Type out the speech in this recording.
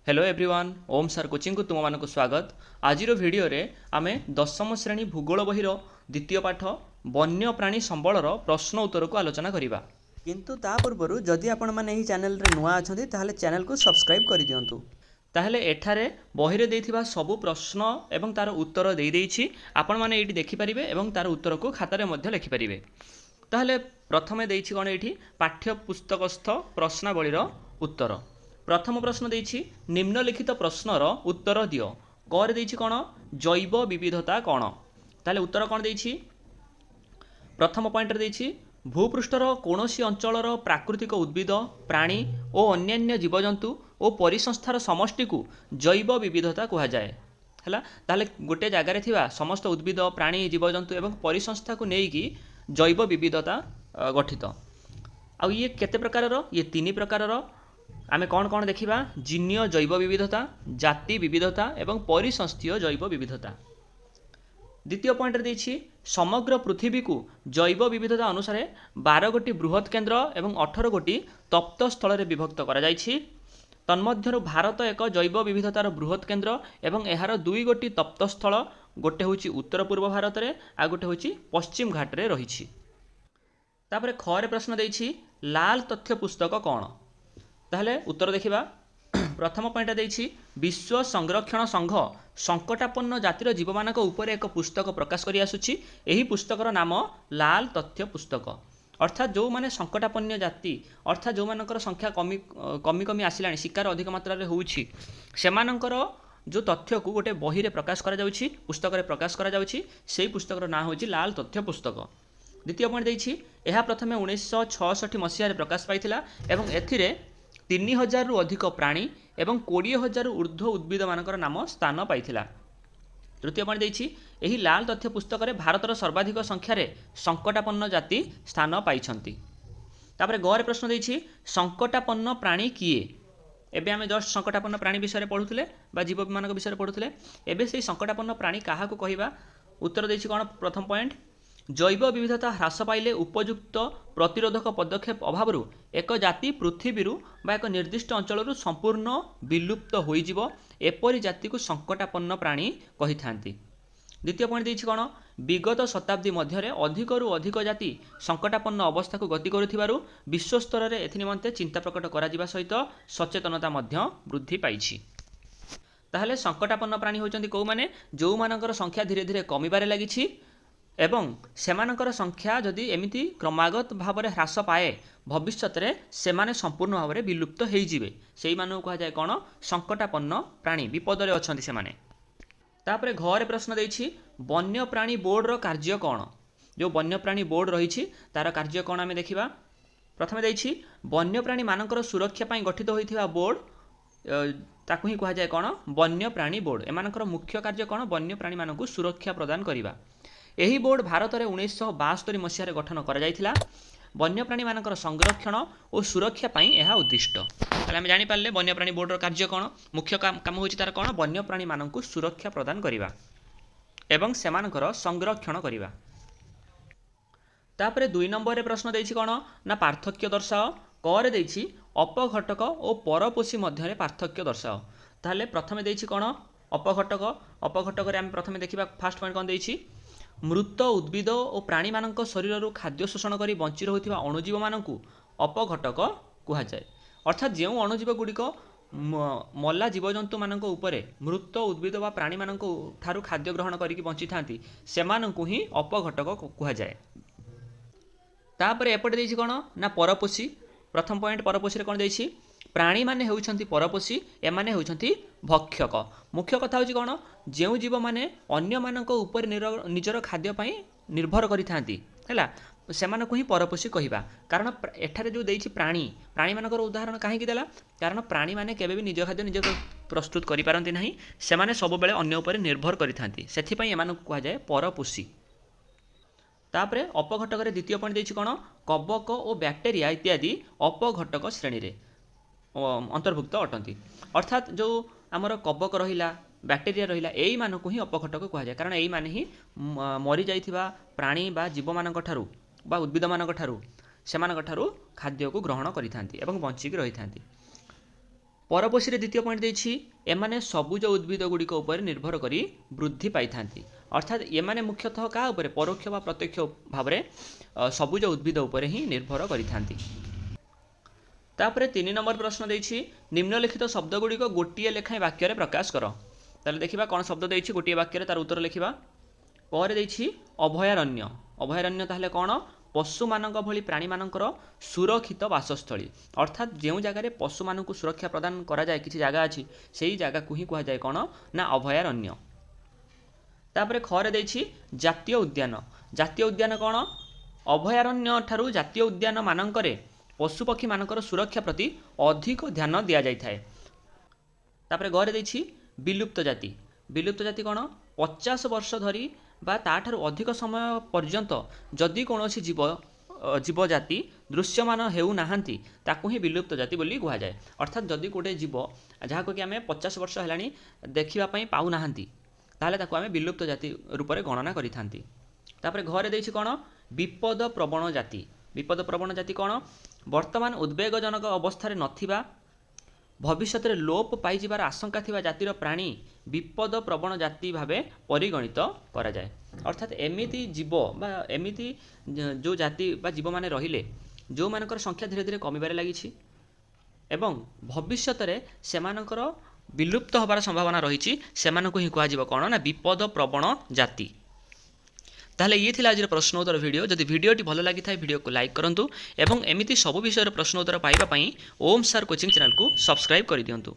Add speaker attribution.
Speaker 1: Hello everyone ओम sir coaching को तुम मानक स्वागत। आज वीडियो रे आमे दशम श्रेणी भूगोल बहिर द्वितीय पाठ वन्य प्राणी संबलर प्रश्न उत्तर को आलोचना करिबा।
Speaker 2: किंतु ता पूर्व जदि आपण माने एही चैनल रे नुआ अछंती ताहले चैनल को सब्सक्राइब करि दियंतु।
Speaker 1: ताहले एठारे बहिरे देथिबा सबु प्रश्न एवं तार उत्तर देई देइछि। आपण माने एठी देखि परिबे एवं तार उत्तर को खाता रे मध्ये लिखि परिबे। ताहले प्रथमे देइछि कोन एठी पाठ्य पुस्तकस्थ प्रश्नावलीर उत्तर। प्रथम प्रश्न देइछि निम्नलिखित प्रश्नर उत्तर दियो। क देइछि कोन जैव विविधता कोन। ताहले उत्तर कोन देइछि प्रथम पॉइंट देइछि भूपृष्ठर कोनोसी अंचलर प्राकृतिक उद्भिद प्राणी और अन्यान्य जीवजंतु और परिसंस्थार समष्टि को जैव विविधता कहा जाए। है ताहले गोटे जगार थिबा समस्त उद्भिद प्राणी जीवजंतु एवं परिसंस्था को नेइकी जैव विविधता गठित। आ ये केते प्रकारर ये तीन प्रकारर आमे कौन कौन देखिबा जीन्य जैव विविधता जाति विविधता एवं परिसंस्थीय जैव विविधता। द्वितीय पॉइंट देछि समग्र पृथ्वी को जैव विविधता अनुसार 12 गोटी बृहत केन्द्र एवं 18 गोटी तप्त स्थल रे विभक्त करा जाइछि। तन्मध्यरु भारत एक जैव विविधतार बृहत केन्द्र एवं एहार 2 गोटी तप्त स्थल गोटे होछि उत्तर पूर्व भारत रे आ गोटे होछि पश्चिम घाट रे रहिछि। तापरे ख रे प्रश्न देछि लाल तथ्य पुस्तक कोन। ताहले उत्तर देखिबा प्रथम पॉइंट देछि विश्व संरक्षण संघ संकटापन्न जातिर जीव मानक ऊपर एक पुस्तक प्रकाश करि आसुछि। एही पुस्तकर नाम लाल तथ्य पुस्तक। अर्थात जो माने संकटापन्न जाति अर्थात जो मानकर संख्या कमी कमी कमी आसिलाणी शिकार अधिक मात्रा रे होउछि सेमानकर जो तथ्य को गोटे बही रे प्रकाश करा जाउछि पुस्तक रे प्रकाश करा जाउछि सेही पुस्तकर नाम होछि लाल तथ्य पुस्तक। द्वितीय पॉइंट देछि एहा प्रथमे 1966 मसिया रे प्रकाश पाइथिला एवं एथिरे 3000 रु अधिक प्राणी एवं 20,000 रु ऊर्ध्व उद्भिद मानकर नाम स्थान पाइथिला। तृतीय पॉइंट देछि एही लाल तथ्य पुस्तक रे भारतर सर्वाधिक संख्या रे संकटापन्न जाति स्थान पाइछंती। तापरे गरे प्रश्न देछि संकटापन्न प्राणी किए। एबे आमे जस्ट संकटापन्न प्राणी विषय पढुथिले बा जीव मानक विषय पढुथिले एबे सेही संकटापन्न प्राणी काहाकू कहिबा। उत्तर देछि कोन प्रथम पॉइंट जैव विविधता ह्रास पाइले उपयुक्त प्रतिरोधक पदक्षेप अभाव एक जाति पृथ्वी बा एक निर्दिष्ट अंचल संपूर्ण विलुप्त होइजिवो एपरि जाति को संकटापन्न प्राणी कहि थांती। द्वितीय पॉइंट देछि कोन विगत शताब्दी मध्य अधिकरु अधिक जाति संकटापन्न अवस्था को गति करुथिबारु विश्व स्तर रे एथि निमंते चिंता प्रकट करा जिबा सहित सचेतनता मध्य वृद्धि पाइछि। ताहले संकटापन्न प्राणी होचंती को माने जो मानकर संख्या धीरे धीरे कमिबारे लागिछि एवं सेमानकर संख्या जदि एमिति क्रमागत भाव में ह्रास पाए भविष्य में सेमाने संपूर्ण भाव में विलुप्त हो जिवे सेही मानक कहा जाए कौन संकटापन्न प्राणी विपद रे अछंती सेमाने। तापरे घरे प्रश्न देछि वन्यप्राणी बोर्ड रो कार्य कौन। जो वन्यप्राणी बोर्ड रही तार कार्य कौन आमे देखिबा। प्रथमे देछि वन्यप्राणी मानकर सुरक्षा पई गठित होइथिबा बोर्ड ताकू ही कहा जाए कौन वन्यप्राणी बोर्ड। एमानकर मुख्य कार्य कौन वन्यप्राणी मानकु सुरक्षा प्रदान करिबा। एही बोर्ड भारत में 1972 मसीह गठन करा जायथिला। वन्यप्राणी मानकर संरक्षण और सुरक्षा पई एहा उद्दिष्ट। ताले हम जानि पारले वन्यप्राणी बोर्ड रो कार्य कोन मुख्य काम होछि तार कोन वन्यप्राणी मानकु सुरक्षा प्रदान करिबा एवं सेमानकर संरक्षण करिबा। तापरे 2 नंबर रे प्रश्न देछि कोन ना पार्थक्य दर्शाओ। क रे देछि अपघटक और परपोषी मध्य रे पार्थक्य दर्शाओ। ताले प्रथमे देछि कोन अपघटक रे हम प्रथमे देखिबा फर्स्ट पॉइंट कोन देछि मृत उद्भिद और प्राणी मानक शरीर खाद्य शोषण करी बंची रहुथिबा अणुजीव मानकु अपघटक कहा जाए। अर्थात जो अणुजीव गुड़िक मल्ला जीवजंतु मानक उपरे मृत उद्भिद व प्राणी मानक ठारू खाद्य ग्रहण करिक बंची थांती सेमानकु ही अपघटक कहा जाए। तापरे एपटे देछि कोन ना परपोषी। प्रथम पॉइंट परपोषी रे कोन देछि प्राणी माने हेउछंती परपोषी एमाने हेउछंती भक्षक। मुख्य कथा होछि कोन जेउ जीव माने अन्य मानक ऊपर निजर खाद्य पई निर्भर करि थांती हैला सेमानकु ही परपोषी कहिबा। कारण एठारे जो देछि प्राणी मानकर उदाहरण काहे कि देला कारण प्राणी माने केबे भी निज खाद्य निज प्रस्तुत करि पारंती नाही सेमाने सब बेले अन्य ऊपर निर्भर करि थांती सेथि पई एमानकु कहा जाय परपोषी। तापरे अपघटक रे द्वितीय पॉइंट देछि कोन कवक और बैक्टेरिया इत्यादि अपघटक श्रेणी रे अंतर्भुक्त अटंती। अर्थात जो आमर कवक रहिला बैक्टेरिया रहिला एई मानकु ही अपघटक कहा जाए। कारण एई माने ही मरी जाइथिबा प्राणी बा जीव मानक ठारू बा उद्भिद मानक ठारू सेमानक ठारू खाद्य को ग्रहण करिथांती एवं बंचिक रहिथांती। ପରପୋଷୀରେ ଦ୍ୱିତୀୟ ପଏଣ୍ଟ ଦେଇଛି ଏମାନେ ସବୁଜ ଉଦ୍ଭିଦ ଗୁଡ଼ିକ ଉପରେ ନିର୍ଭର କରି ବୃଦ୍ଧି ପାଇଥାନ୍ତି। ଅର୍ଥାତ୍ ଏମାନେ ମୁଖ୍ୟତଃ କାହା ଉପରେ ପରୋକ୍ଷ ବା ପ୍ରତ୍ୟକ୍ଷ ଭାବରେ ସବୁଜ ଉଦ୍ଭିଦ ଉପରେ ହିଁ ନିର୍ଭର କରିଥାନ୍ତି। ତାପରେ 3 ନମ୍ବର ପ୍ରଶ୍ନ ଦେଇଛି ନିମ୍ନଲିଖିତ ଶବ୍ଦ ଗୁଡ଼ିକ ଗୋଟିଏ ଲେଖାଏଁ ବାକ୍ୟରେ ପ୍ରକାଶ କର। ତାହେଲେ ଦେଖିବା କ'ଣ ଶବ୍ଦ ଦେଇଛି ଗୋଟିଏ ବାକ୍ୟରେ ତାର ଉତ୍ତର ଲେଖିବା। ପରେ ଦେଇଛି ଅଭୟାରଣ୍ୟ। ଅଭୟାରଣ୍ୟ ତାହେଲେ କ'ଣ? ପଶୁମାନଙ୍କ ଭଳି ପ୍ରାଣୀମାନଙ୍କର ସୁରକ୍ଷିତ ବାସସ୍ଥଳୀ। ଅର୍ଥାତ୍ ଯେଉଁ ଜାଗାରେ ପଶୁମାନଙ୍କୁ ସୁରକ୍ଷା ପ୍ରଦାନ କରାଯାଏ କିଛି ଜାଗା ଅଛି ସେହି ଜାଗାକୁ ହିଁ କୁହାଯାଏ କ'ଣ ନା ଅଭୟାରଣ୍ୟ। ତାପରେ ଖରେ ଦେଇଛି ଜାତୀୟ ଉଦ୍ୟାନ। ଜାତୀୟ ଉଦ୍ୟାନ କ'ଣ? ଅଭୟାରଣ୍ୟ ଠାରୁ ଜାତୀୟ ଉଦ୍ୟାନ ମାନଙ୍କରେ ପଶୁପକ୍ଷୀମାନଙ୍କର ସୁରକ୍ଷା ପ୍ରତି ଅଧିକ ଧ୍ୟାନ ଦିଆଯାଇଥାଏ। ତାପରେ ଗରେ ଦେଇଛି ବିଲୁପ୍ତ ଜାତି। ବିଲୁପ୍ତ ଜାତି କ'ଣ? 50 ବର୍ଷ ଧରି ବା ତାଠାରୁ ଅଧିକ ସମୟ ପର୍ଯ୍ୟନ୍ତ ଯଦି କୌଣସି ଜୀବଜାତି ଦୃଶ୍ୟମାନ ହେଉନାହାନ୍ତି ତାକୁ ହିଁ ବିଲୁପ୍ତ ଜାତି ବୋଲି କୁହାଯାଏ। ଅର୍ଥାତ୍ ଯଦି ଗୋଟିଏ ଜୀବ ଯାହାକୁ କି ଆମେ 50 ବର୍ଷ ହେଲାଣି ଦେଖିବା ପାଇଁ ପାଉନାହାନ୍ତି ତାହେଲେ ତାକୁ ଆମେ ବିଲୁପ୍ତ ଜାତି ରୂପରେ ଗଣନା କରିଥାନ୍ତି। ତାପରେ ଘରେ ଦେଇଛି କ'ଣ? ବିପଦ ପ୍ରବଣ ଜାତି। ବିପଦ ପ୍ରବଣ ଜାତି କ'ଣ? ବର୍ତ୍ତମାନ ଉଦ୍ବେଗଜନକ ଅବସ୍ଥାରେ ନଥିବା ଭବିଷ୍ୟତରେ ଲୋପ ପାଇଯିବାର ଆଶଙ୍କା ଥିବା ଜାତିର ପ୍ରାଣୀ ବିପଦ ପ୍ରବଣ ଜାତି ଭାବେ ପରିଗଣିତ କରାଯାଏ। ଅର୍ଥାତ୍ ଏମିତି ଜୀବ ବା ଏମିତି ଯେଉଁ ଜାତି ବା ଜୀବମାନେ ରହିଲେ ଯେଉଁମାନଙ୍କର ସଂଖ୍ୟା ଧୀରେ ଧୀରେ କମିବାରେ ଲାଗିଛି ଏବଂ ଭବିଷ୍ୟତରେ ସେମାନଙ୍କର ବିଲୁପ୍ତ ହେବାର ସମ୍ଭାବନା ରହିଛି ସେମାନଙ୍କୁ ହିଁ କୁହାଯିବ କ'ଣ ନା ବିପଦ ପ୍ରବଣ ଜାତି। ତାହେଲେ ଇଏ ଥିଲା ଆଜିର ପ୍ରଶ୍ନ ଉତ୍ତର ଭିଡ଼ିଓ। ଯଦି ଭିଡ଼ିଓଟି ଭଲ ଲାଗିଥାଏ ଭିଡ଼ିଓକୁ ଲାଇକ୍ କରନ୍ତୁ ଏବଂ ଏମିତି ସବୁ ବିଷୟର ପ୍ରଶ୍ନ ଉତ୍ତର ପାଇବା ପାଇଁ ଓମ୍ ସାର୍ କୋଚିଂ ଚ୍ୟାନେଲକୁ ସବସ୍କ୍ରାଇବ୍ କରିଦିଅନ୍ତୁ।